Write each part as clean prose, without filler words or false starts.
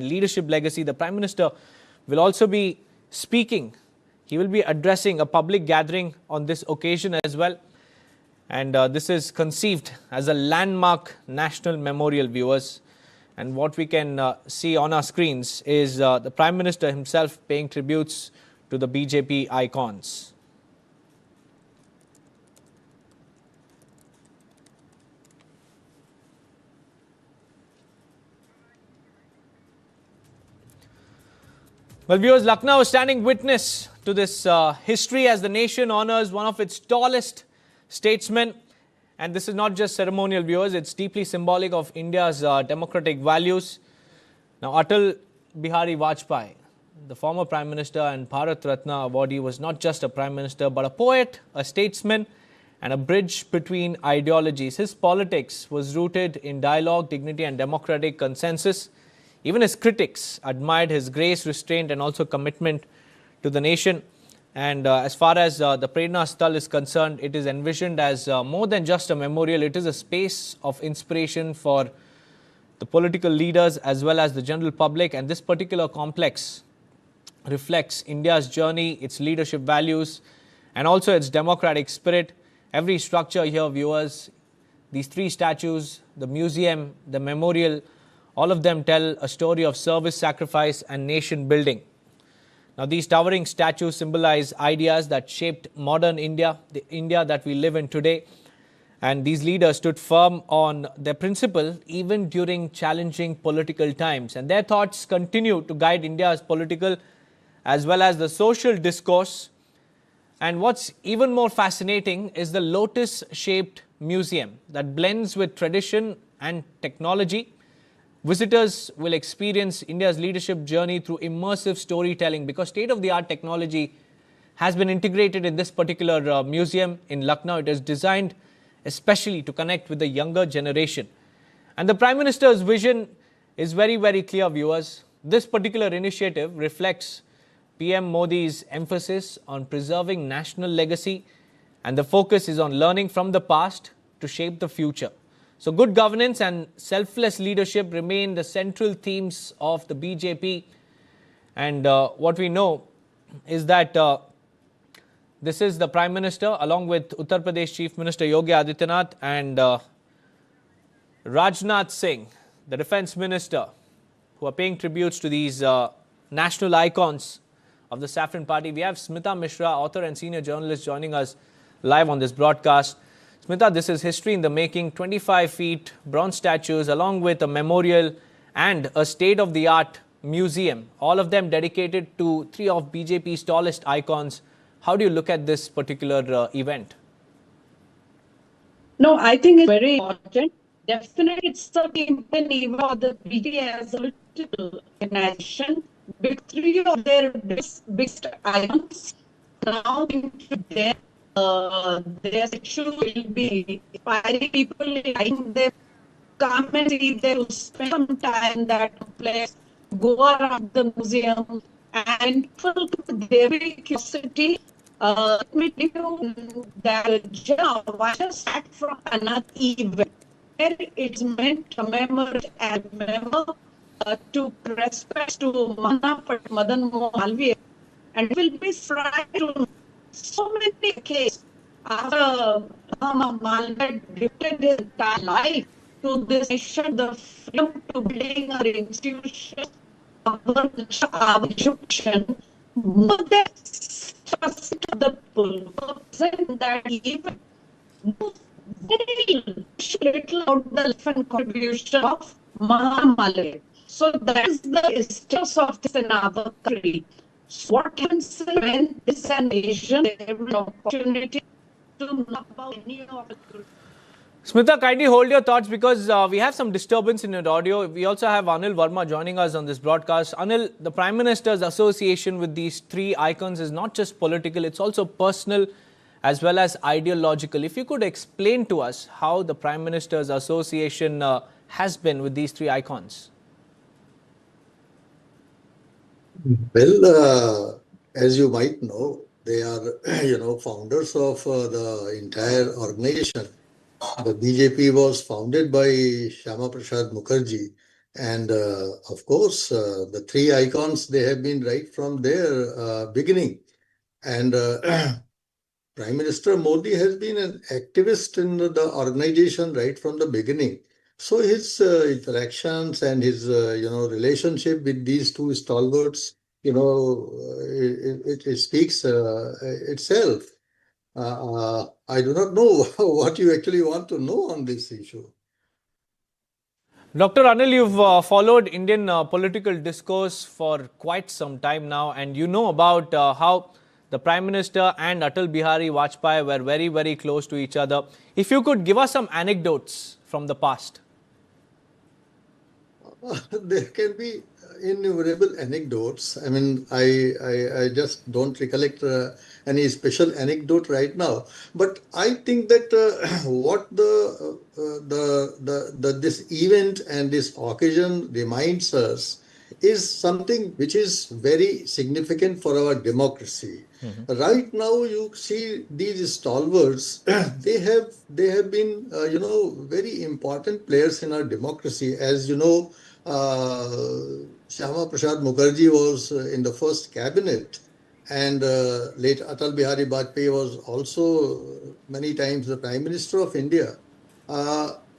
leadership legacy. The Prime Minister will also be speaking. He will be addressing a public gathering on this occasion as well. And this is conceived as a landmark national memorial, viewers. And what we can see on our screens is the Prime Minister himself paying tributes to the BJP icons. Well, viewers, Lucknow is standing witness to this history as the nation honors one of its tallest statesmen. And this is not just ceremonial, viewers, it's deeply symbolic of India's democratic values. Now, Atal Bihari Vajpayee, the former Prime Minister and Bharat Ratna awardee, was not just a Prime Minister, but a poet, a statesman, and a bridge between ideologies. His politics was rooted in dialogue, dignity, and democratic consensus. Even his critics admired his grace, restraint, and also commitment to the nation. And as far as the Prerna Sthal is concerned, it is envisioned as more than just a memorial. It is a space of inspiration for the political leaders as well as the general public. And this particular complex reflects India's journey, its leadership values, and also its democratic spirit. Every structure here, viewers, these three statues, the museum, the memorial, all of them tell a story of service, sacrifice, and nation building. Now, these towering statues symbolize ideas that shaped modern India, the India that we live in today. And these leaders stood firm on their principle even during challenging political times. And their thoughts continue to guide India's political as well as the social discourse. And what's even more fascinating is the lotus-shaped museum that blends with tradition and technology. Visitors will experience India's leadership journey through immersive storytelling because state-of-the-art technology has been integrated in this particular museum in Lucknow. It is designed especially to connect with the younger generation. And the Prime Minister's vision is very, very clear, viewers. This particular initiative reflects PM Modi's emphasis on preserving national legacy, and the focus is on learning from the past to shape the future. So good governance and selfless leadership remain the central themes of the BJP. And what we know is that this is the Prime Minister along with Uttar Pradesh Chief Minister Yogi Adityanath and Rajnath Singh, the Defence Minister, who are paying tributes to these national icons of the Saffron Party. We have Smita Mishra, author and senior journalist, joining us live on this broadcast. Smita, this is history in the making. 25 feet bronze statues along with a memorial and a state-of-the-art museum, all of them dedicated to three of BJP's tallest icons. How do you look at this particular event? No, I think it's very important. Definitely, it's the campaign even of the BJP as a political organization. With three of their biggest icons now into their statue will be inspiring people, liking them, come and see them, spend some time in that place, go around the museum, and people with their curiosity. Let me tell you that I just back from another event where it's meant to remember to respect to Madan Mohan, and will be fried to so many cases after Malviya devoted his entire life to this nation, the freedom to building our institutions, our education, more than trust the people that even very little of the life and contribution of Mahamalaya. So that is the status of this in our country. So what happens when this an Asian have an opportunity to know about any of the Smita, kindly hold your thoughts because we have some disturbance in your audio. We also have Anil Verma joining us on this broadcast. Anil, the Prime Minister's association with these three icons is not just political, it's also personal as well as ideological. If you could explain to us how the Prime Minister's association has been with these three icons. Well, as you might know, they are, founders of the entire organization. The BJP was founded by Shyama Prasad Mukherjee And of course, the three icons, they have been right from their beginning. And Prime Minister Modi has been an activist in the organization right from the beginning. So his interactions and his relationship with these two stalwarts, it speaks itself. I do not know what you actually want to know on this issue. Dr. Anil, you've followed Indian political discourse for quite some time now, and you know about how the Prime Minister and Atal Bihari Vajpayee were very, very close to each other. If you could give us some anecdotes from the past. There can be innumerable anecdotes. I mean, I just don't recollect any special anecdote right now. But I think that what this event and this occasion reminds us is something which is very significant for our democracy. Right now, you see these stalwarts. They have been very important players in our democracy. As you know, Shyama Prasad Mukherjee was in the first cabinet, and late Atal Bihari Vajpayee was also many times the Prime Minister of India.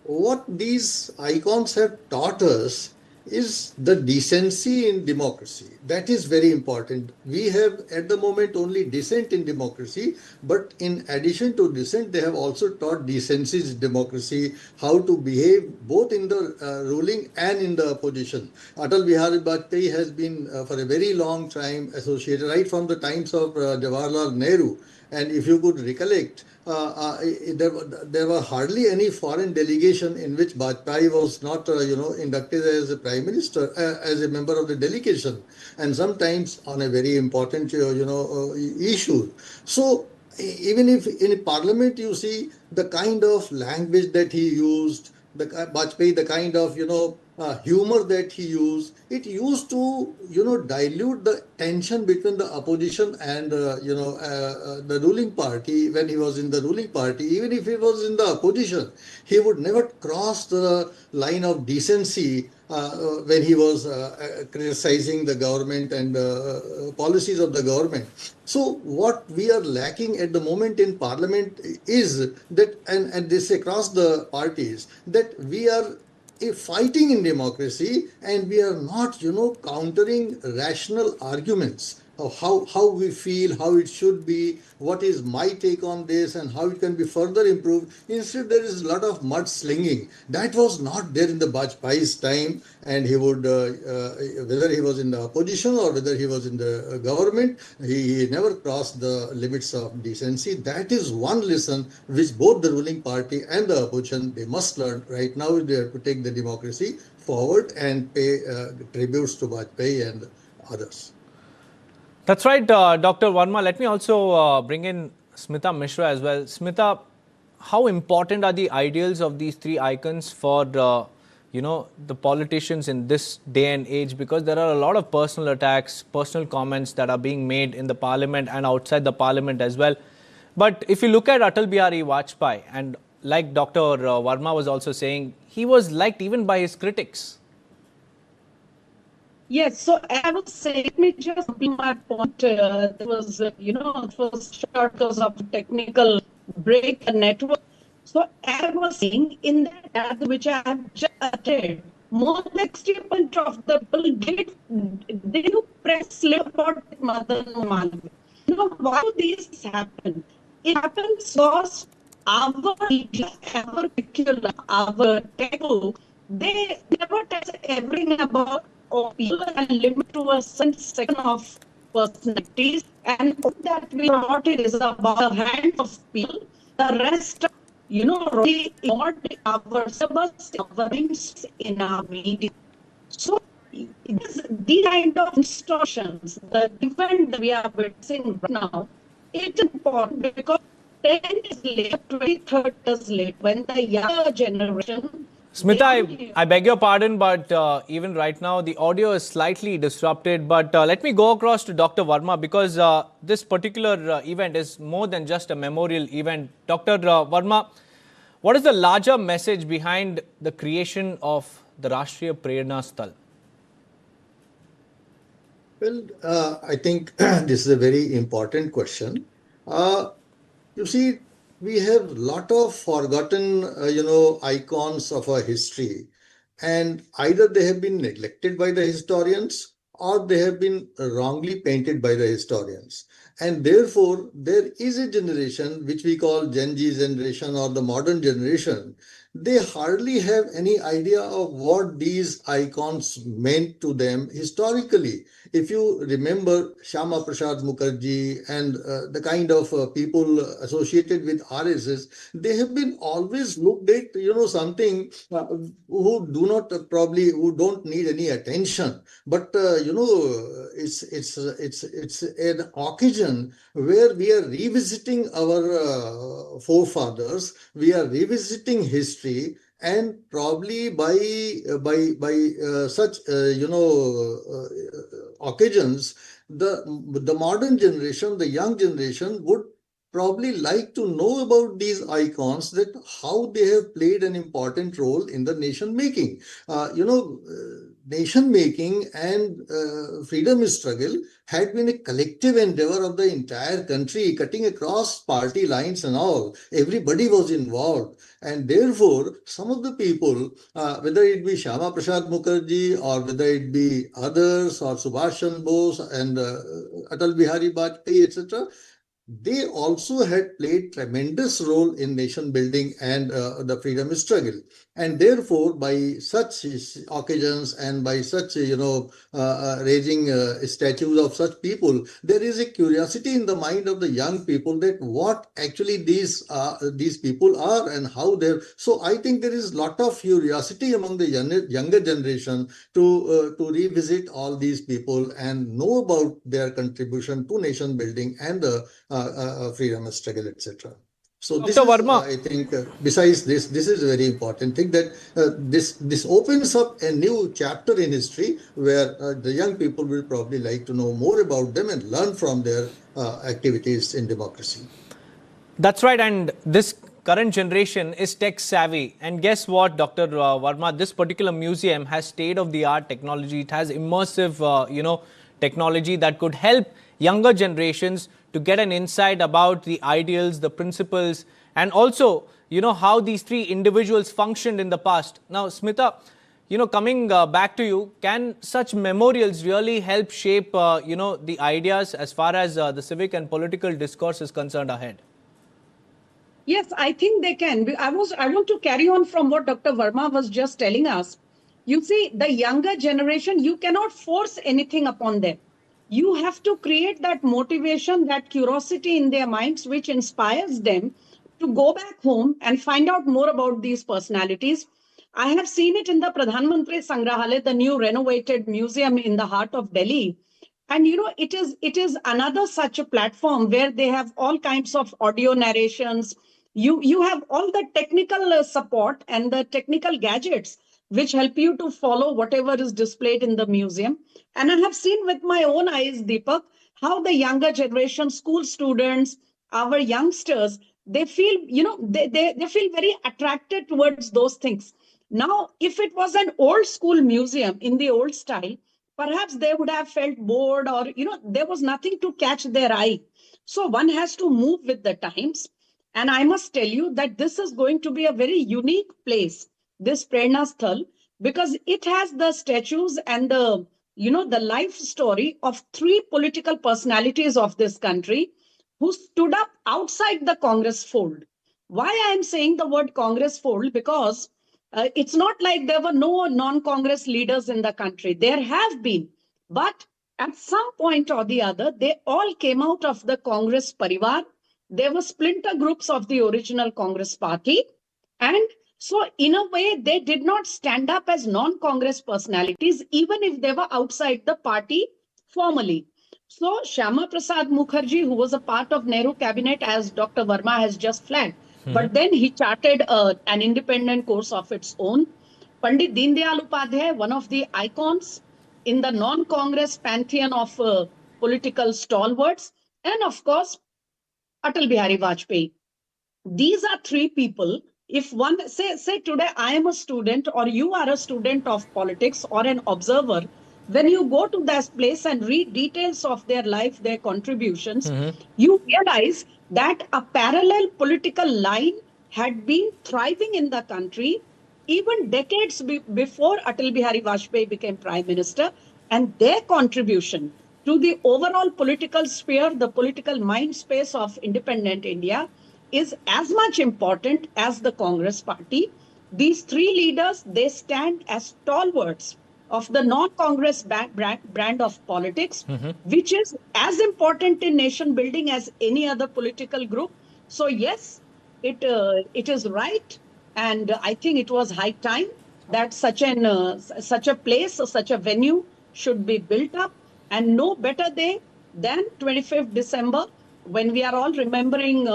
What these icons have taught us is the decency in democracy. That is very important. We have at the moment only dissent in democracy, but in addition to dissent, they have also taught decency in democracy, how to behave both in the ruling and in the opposition. Atal Bihari Vajpayee has been for a very long time associated, right from the times of Jawaharlal Nehru. And if you could recollect, there were hardly any foreign delegation in which Vajpayee was not, inducted as a prime minister, as a member of the delegation, and sometimes on a very important, issue. So even if in Parliament you see the kind of language that he used, Vajpayee, the kind of humor that he used, it used to dilute the tension between the opposition and the ruling party. When he was in the ruling party, even if he was in the opposition, he would never cross the line of decency when he was criticizing the government and policies of the government. So what we are lacking at the moment in Parliament is that, and this across the parties, that we are fighting in democracy and we are not, countering rational arguments of how we feel, how it should be, what is my take on this, and how it can be further improved. Instead, there is a lot of mudslinging. That was not there in the Vajpayee's time, and he would, whether he was in the opposition or whether he was in the government, he never crossed the limits of decency. That is one lesson which both the ruling party and the opposition, they must learn. Right now, they have to take the democracy forward and pay tributes to Vajpayee and others. That's right, Dr. Verma. Let me also bring in Smita Mishra as well. Smita, how important are the ideals of these three icons for the politicians in this day and age? Because there are a lot of personal attacks, personal comments that are being made in the parliament and outside the parliament as well. But if you look at Atal Bihari Vajpayee, and like Dr. Verma was also saying, he was liked even by his critics. Yes, so I would say, let me just complete my point. There was, it was short because of technical break the network. So I was saying in that ad which I have just attended, more than 60% of the people they do press about Mother Malvi. Why do these happen? It happens because our media, our curriculum, our textbook, they never tell everything about people and limit to a certain section of personalities, and that we thought it is about the hands of people. The rest, really ignored our syllabus, our things in our media. So these kind of distortions, the event that we are witnessing right now, it's important because 10 years later, 23rd years late, when the younger generation. Smita, I beg your pardon, but even right now, the audio is slightly disrupted. But let me go across to Dr. Verma, because this particular event is more than just a memorial event. Dr. Verma, what is the larger message behind the creation of the Rashtra Prerna Sthal? Well, I think this is a very important question. Uh, you see, we have lot of forgotten, icons of our history, and either they have been neglected by the historians or they have been wrongly painted by the historians. And therefore, there is a generation which we call Gen Z generation or the modern generation. They hardly have any idea of what these icons meant to them historically. If you remember Shyama Prasad Mukherjee and the kind of people associated with RSS, they have been always looked at, something who do not who don't need any attention. But it's an occasion where we are revisiting our forefathers, we are revisiting history, and probably by such occasions, the modern generation, the young generation would probably like to know about these icons, that how they have played an important role in the nation making. Nation making and freedom struggle had been a collective endeavor of the entire country, cutting across party lines and all. Everybody was involved. And therefore, some of the people, whether it be Shyama Prasad Mukherjee or whether it be others or Subhash Chandra Bose and Atal Bihari Vajpayee, etc., they also had played tremendous role in nation building and the freedom struggle. And therefore, by such occasions and by such, raising statues of such people, there is a curiosity in the mind of the young people that what actually these people are and how they're. So I think there is a lot of curiosity among the younger generation to revisit all these people and know about their contribution to nation building and the freedom struggle, etc. So this Dr. is, Verma. I think, besides this is a very important thing, that this opens up a new chapter in history where the young people will probably like to know more about them and learn from their activities in democracy. That's right, and this current generation is tech savvy. And guess what, Dr. Verma, this particular museum has state-of-the-art technology. It has immersive, technology that could help younger generations to get an insight about the ideals, the principles, and also, how these three individuals functioned in the past. Now, Smita, coming back to you, can such memorials really help shape, the ideas as far as the civic and political discourse is concerned ahead? Yes, I think they can. I want to carry on from what Dr. Verma was just telling us. You see, the younger generation, you cannot force anything upon them. You have to create that motivation, that curiosity in their minds, which inspires them to go back home and find out more about these personalities. I have seen it in the Pradhan Mantri Sangrahalaya, the new renovated museum in the heart of Delhi. And it is another such a platform where they have all kinds of audio narrations. You have all the technical support and the technical gadgets which help you to follow whatever is displayed in the museum. And I have seen with my own eyes, Deepak, how the younger generation, school students, our youngsters, they feel, they feel very attracted towards those things. Now, if it was an old school museum in the old style, perhaps they would have felt bored, or, there was nothing to catch their eye. So one has to move with the times. And I must tell you that this is going to be a very unique place, this Prerna Sthal, because it has the statues and the life story of three political personalities of this country who stood up outside the Congress fold. Why I am saying the word Congress fold? Because it's not like there were no non-Congress leaders in the country. There have been. But at some point or the other, they all came out of the Congress Parivar. There were splinter groups of the original Congress party. And so in a way, they did not stand up as non-Congress personalities, even if they were outside the party formally. So Shyama Prasad Mukherjee, who was a part of Nehru cabinet, as Dr. Verma has just flagged, but then he charted an independent course of its own. Pandit Deen Dayal Upadhyay, one of the icons in the non-Congress pantheon of political stalwarts. And of course, Atal Bihari Vajpayee. These are three people if one say today I am a student or you are a student of politics or an observer, when you go to that place and read details of their life, their contributions, you realize that a parallel political line had been thriving in the country even decades before Atal Bihari Vajpayee became Prime Minister, and their contribution to the overall political sphere, the political mind space of independent India, is as much important as the Congress party. These three leaders, they stand as stalwarts of the non-Congress brand of politics, which is as important in nation building as any other political group. So yes, it is right, and I think it was high time that such a place, such a venue should be built up, and no better day than 25th December, when we are all remembering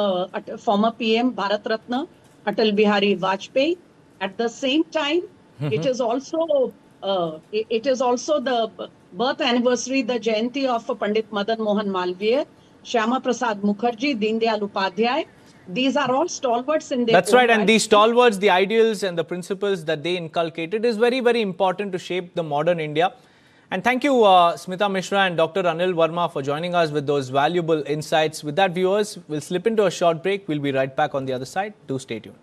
former PM Bharat Ratna Atal Bihari Vajpayee. At the same time, it is also the birth anniversary, the Jayanti of Pandit Madan Mohan Malviya, Shyama Prasad Mukherjee, Deen Dayal Upadhyay. These are all stalwarts in their That's right. And right. these stalwarts, the ideals and the principles that they inculcated is very, very important to shape the modern India. And thank you, Smita Mishra and Dr. Anil Verma, for joining us with those valuable insights. With that, viewers, we'll slip into a short break. We'll be right back on the other side. Do stay tuned.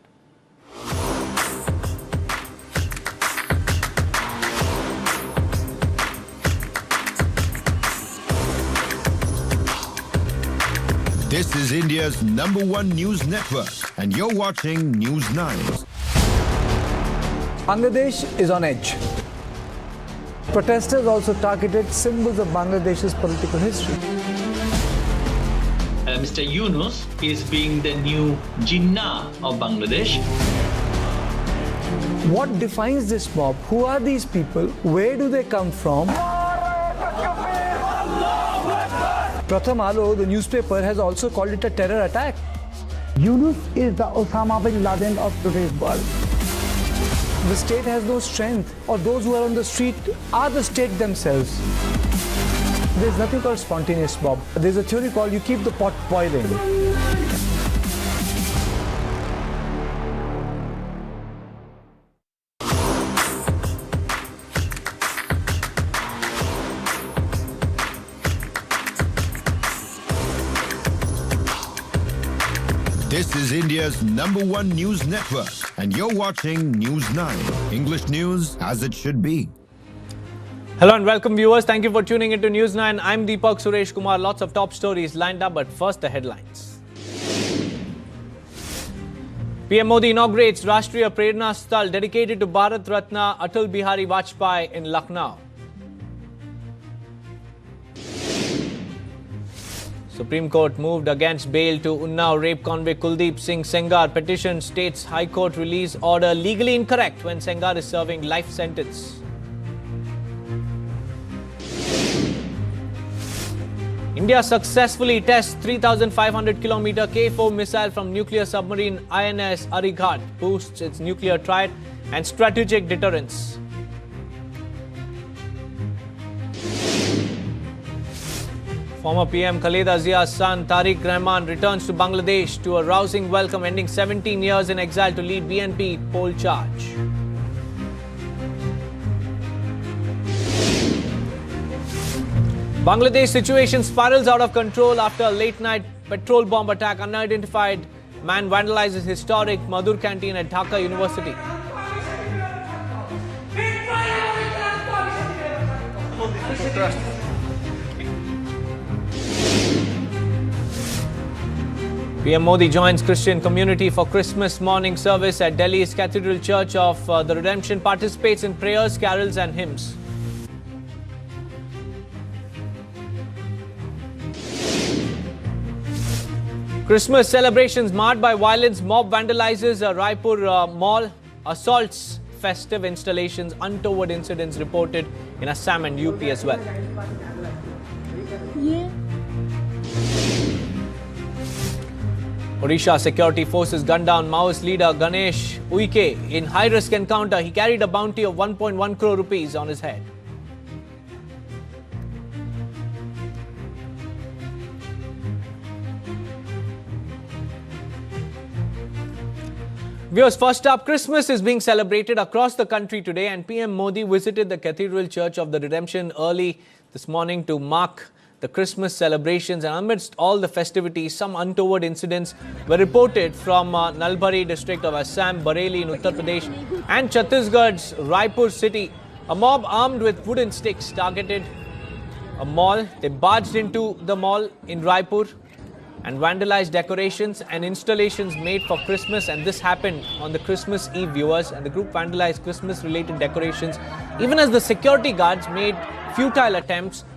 This is India's #1 news network, and you're watching News9. Bangladesh is on edge. Protesters also targeted symbols of Bangladesh's political history. Mr. Yunus is being the new Jinnah of Bangladesh. What defines this mob? Who are these people? Where do they come from? Pratham Alo, the newspaper, has also called it a terror attack. Yunus is the Osama bin Laden of today's world. The state has no strength, or those who are on the street are the state themselves. There's nothing called spontaneous mob. There's a theory called you keep the pot boiling. This is India's #1 news network, and you're watching News9. English news as it should be. Hello and welcome, viewers. Thank you for tuning into News9. I'm Deepak Suresh Kumar. Lots of top stories lined up, but first the headlines. PM Modi inaugurates Rashtra Prerna Sthal dedicated to Bharat Ratna Atal Bihari Vajpayee in Lucknow. Supreme Court moved against bail to Unnao rape convict Kuldeep Singh Sengar. Petition states High Court release order legally incorrect when Sengar is serving life sentence. India successfully tests 3,500-kilometer K4 missile from nuclear submarine INS Arighat, boosts its nuclear triad and strategic deterrence. Former PM Khaleda Zia's son Tariq Rahman returns to Bangladesh to a rousing welcome, ending 17 years in exile to lead BNP poll charge. Bangladesh situation spirals out of control after a late-night petrol bomb attack. Unidentified man vandalizes historic Madhur canteen at Dhaka University. PM Modi joins Christian community for Christmas morning service at Delhi's Cathedral Church of the Redemption, participates in prayers, carols and hymns. Christmas celebrations marred by violence. Mob vandalizes a Raipur mall, assaults festive installations, untoward incidents reported in Assam and UP as well. Odisha security forces gunned down Maoist leader Ganesh Uike in high-risk encounter. He carried a bounty of 1.1 crore rupees on his head. Viewers, first up, Christmas is being celebrated across the country today, and PM Modi visited the Cathedral Church of the Redemption early this morning to mark the Christmas celebrations. And amidst all the festivities, some untoward incidents were reported from Nalbari district of Assam, Bareilly in Uttar Pradesh, and Chhattisgarh's Raipur city. A mob armed with wooden sticks targeted a mall. They barged into the mall in Raipur and vandalized decorations and installations made for Christmas, and this happened on the Christmas Eve, viewers. And the group vandalized Christmas-related decorations even as the security guards made futile attempts